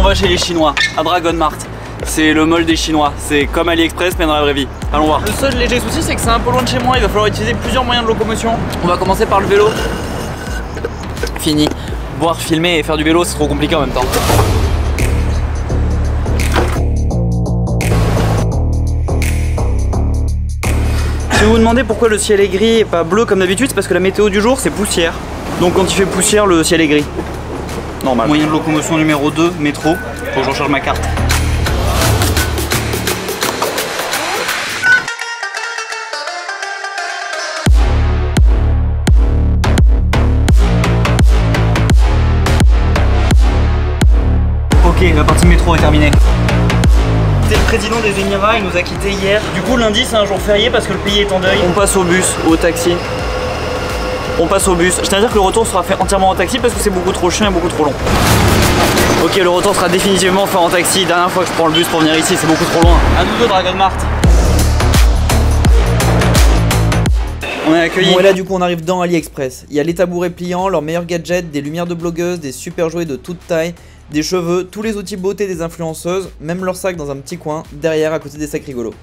va chez les Chinois, à Dragon Mart. C'est le mall des Chinois, c'est comme AliExpress mais dans la vraie vie. Allons voir. Le seul léger souci c'est que c'est un peu loin de chez moi, il va falloir utiliser plusieurs moyens de locomotion. On va commencer par le vélo. Fini. Boire, filmer et faire du vélo c'est trop compliqué en même temps. Si vous vous demandez pourquoi le ciel est gris et pas bleu comme d'habitude, c'est parce que la météo du jour c'est poussière. Donc quand il fait poussière, le ciel est gris. Normal. Moyen de locomotion numéro 2, métro. Faut que je recharge ma carte. Ok, la partie métro est terminée. C'est le président des Émirats, il nous a quittés hier. Du coup lundi c'est un jour férié parce que le pays est en deuil. On passe au bus, au taxi. On passe au bus. Je tiens à dire que le retour sera fait entièrement en taxi parce que c'est beaucoup trop chiant et beaucoup trop long. Ok, le retour sera définitivement fait en taxi. Dernière fois que je prends le bus pour venir ici, c'est beaucoup trop loin. À nous deux, Dragon Mart. On est accueillis. Bon et là du coup on arrive dans AliExpress. Il y a les tabourets pliants, leurs meilleurs gadgets, des lumières de blogueuses, des super jouets de toute taille, des cheveux, tous les outils beauté des influenceuses, même leur sac dans un petit coin, derrière à côté des sacs rigolos.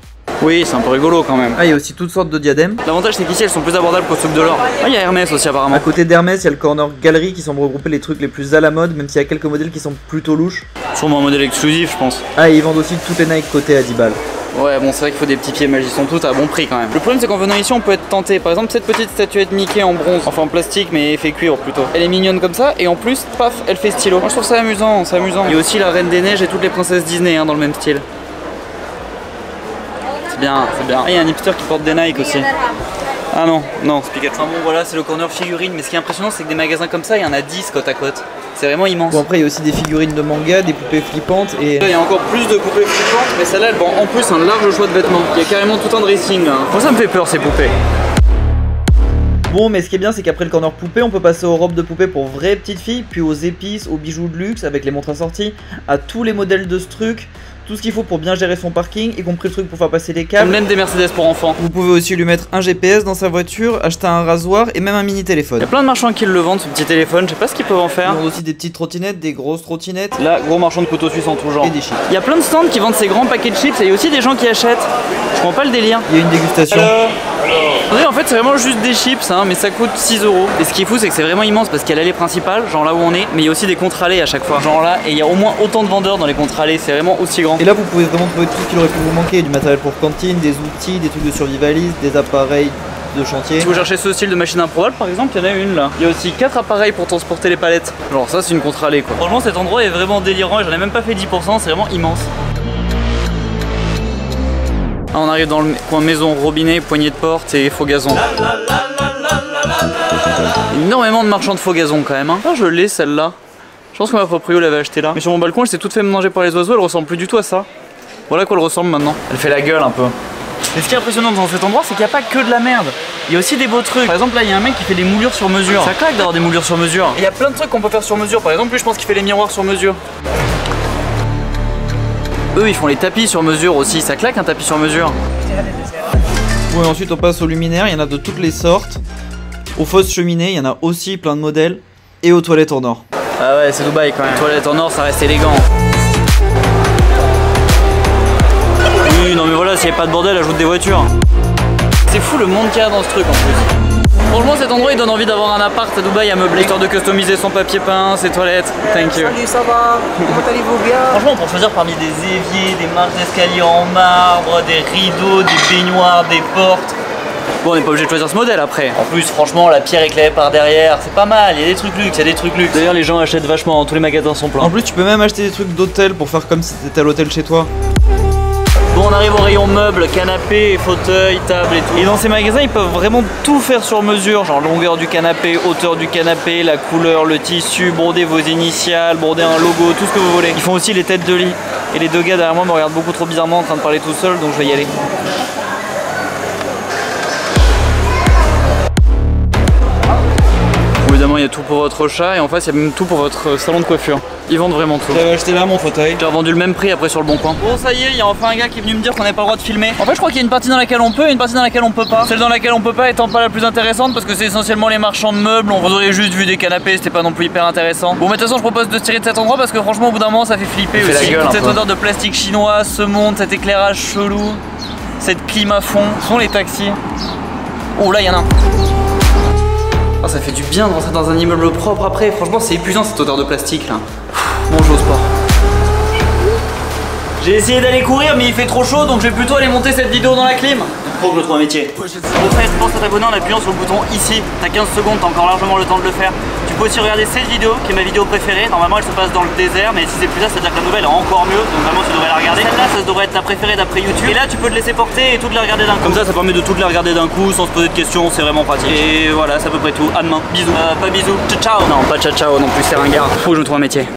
Oui, c'est un peu rigolo quand même. Ah, il y a aussi toutes sortes de diadèmes. L'avantage c'est qu'ici elles sont plus abordables qu'au Souk de l'Or. Ah, il y a Hermès aussi apparemment. À côté d'Hermès, il y a le corner galerie qui semble regrouper les trucs les plus à la mode, même s'il y a quelques modèles qui sont plutôt louches. Sûrement un modèle exclusif je pense. Ah, et ils vendent aussi toutes les Nike côté à 10 balles. Ouais bon c'est vrai qu'il faut des petits pieds, mais elles y sont toutes à bon prix quand même. Le problème c'est qu'en venant ici on peut être tenté. Par exemple cette petite statuette Mickey en bronze, enfin en plastique mais fait cuivre plutôt. Elle est mignonne comme ça et en plus paf elle fait stylo. Moi je trouve ça amusant, c'est amusant. Il y a aussi la Reine des Neiges et toutes les princesses Disney hein, dans le même style. C'est bien, c'est bien. Ah, il y a un hipster qui porte des Nike aussi. Ah non, non, c'est Pikachu. Enfin bon voilà c'est le corner figurine, mais ce qui est impressionnant c'est que des magasins comme ça il y en a 10 côte à côte. C'est vraiment immense. Bon après il y a aussi des figurines de manga, des poupées flippantes et... Il y a encore plus de poupées flippantes, mais celle-là elle vend en plus un large choix de vêtements. Il y a carrément tout un dressing là. Moi ça me fait peur ces poupées. Bon mais ce qui est bien c'est qu'après le corner poupée on peut passer aux robes de poupée pour vraies petites filles, puis aux épices, aux bijoux de luxe avec les montres assorties, à tous les modèles de ce truc. Tout ce qu'il faut pour bien gérer son parking, y compris le truc pour faire passer les câbles. Même des Mercedes pour enfants. Vous pouvez aussi lui mettre un GPS dans sa voiture, acheter un rasoir et même un mini téléphone. Il y a plein de marchands qui le vendent ce petit téléphone, je sais pas ce qu'ils peuvent en faire. Ils vendent aussi des petites trottinettes, des grosses trottinettes. Là, gros marchand de couteaux suisses en tout genre. Et des chips. Il y a plein de stands qui vendent ces grands paquets de chips et il y a aussi des gens qui achètent. Je comprends pas le délire. Il y a une dégustation. En fait c'est vraiment juste des chips hein, mais ça coûte 6 €. Et ce qui est fou c'est que c'est vraiment immense parce qu'il y a l'allée principale, genre là où on est, mais il y a aussi des contre-allées à chaque fois. Genre là, et il y a au moins autant de vendeurs dans les contre-allées, c'est vraiment aussi grand. Et là vous pouvez vraiment trouver tout ce qu'il aurait pu vous manquer, du matériel pour cantine, des outils, des trucs de survivaliste, des appareils de chantier. Si vous cherchez ce style de machine improbable par exemple, il y en a une là. Il y a aussi 4 appareils pour transporter les palettes. Genre ça c'est une contre-allée quoi. Franchement cet endroit est vraiment délirant et j'en ai même pas fait 10%, c'est vraiment immense. Ah, on arrive dans le coin maison, robinet, poignée de porte et faux gazon. Énormément de marchands de faux gazon quand même hein. Ah je l'ai celle-là. Je pense que ma proprio l'avait acheté là. Mais sur mon balcon elle s'est toute fait manger par les oiseaux, elle ressemble plus du tout à ça. Voilà à quoi elle ressemble maintenant. Elle fait la gueule un peu. Et ce qui est impressionnant dans cet endroit c'est qu'il n'y a pas que de la merde. Il y a aussi des beaux trucs. Par exemple là il y a un mec qui fait des moulures sur mesure. Ça claque d'avoir des moulures sur mesure. Et il y a plein de trucs qu'on peut faire sur mesure. Par exemple lui je pense qu'il fait les miroirs sur mesure. Eux ils font les tapis sur mesure aussi, ça claque un tapis sur mesure. Ouais, ensuite on passe aux luminaires, il y en a de toutes les sortes. Aux fausses cheminées, il y en a aussi plein de modèles. Et aux toilettes en or. Ah ouais c'est Dubaï quand même. Les toilettes en or ça reste élégant. Oui non mais voilà s'il n'y avait pas de bordel ajoute des voitures. C'est fou le monde qu'il y a dans ce truc en plus. Franchement cet endroit il donne envie d'avoir un appart à Dubaï à meubler, histoire de customiser son papier peint, ses toilettes. Thank you. Salut, ça va? Comment allez-vous bien? Franchement on peut choisir parmi des éviers, des marches d'escalier en marbre, des rideaux, des baignoires, des portes. Bon on n'est pas obligé de choisir ce modèle après. En plus franchement la pierre éclairée par derrière, c'est pas mal, il y a des trucs luxe, il y a des trucs luxe. D'ailleurs les gens achètent vachement, tous les magasins sont pleins. En plus tu peux même acheter des trucs d'hôtel pour faire comme si t'étais à l'hôtel chez toi. Bon on arrive au rayon meubles, canapé, fauteuil, table et tout. Et dans ces magasins ils peuvent vraiment tout faire sur mesure. Genre longueur du canapé, hauteur du canapé, la couleur, le tissu, broder vos initiales, broder un logo, tout ce que vous voulez. Ils font aussi les têtes de lit. Et les deux gars derrière moi me regardent beaucoup trop bizarrement en train de parler tout seul donc je vais y aller. Vous pouvez évidemment il y a tout pour votre chat et en face il y a même tout pour votre salon de coiffure. Ils vendent vraiment tout. J'avais acheté là mon fauteuil. J'ai revendu le même prix après sur le bon coin. Bon ça y est, il y a enfin un gars qui est venu me dire qu'on n'avait pas le droit de filmer. En fait je crois qu'il y a une partie dans laquelle on peut et une partie dans laquelle on peut pas. Celle dans laquelle on peut pas étant pas la plus intéressante parce que c'est essentiellement les marchands de meubles. On aurait juste vu des canapés, c'était pas non plus hyper intéressant. Bon mais de toute façon je propose de se tirer de cet endroit parce que franchement au bout d'un moment ça fait flipper Ça fait aussi. la gueule, Cette odeur de plastique chinois, ce monde, cet éclairage chelou, cette clim à fond. Ce sont les taxis. Oh là il y en a un. Oh, ça fait du bien de rentrer dans un immeuble propre après. Franchement c'est épuisant cette odeur de plastique là. Bon j'ose pas. J'ai essayé d'aller courir mais il fait trop chaud donc je vais plutôt aller monter cette vidéo dans la clim. Faut que je trouve un métier. Au fait, pense à t'abonner en appuyant sur le bouton ici. T'as 15 secondes, t'as encore largement le temps de le faire. Tu peux aussi regarder cette vidéo qui est ma vidéo préférée. Normalement elle se passe dans le désert, mais si c'est plus ça, c'est-à-dire que la nouvelle est encore mieux. Donc vraiment tu devrais la regarder. Celle-là, ça devrait être ta préférée d'après YouTube. Et là tu peux te laisser porter et toutes les regarder d'un coup. Comme ça permet de toutes les regarder d'un coup sans se poser de questions, c'est vraiment pratique. Et voilà, c'est à peu près tout. À demain. Bisous. Pas bisous. Ciao ciao. Non, pas ciao ciao non plus, c'est ringard. Faut que je me trouve un métier.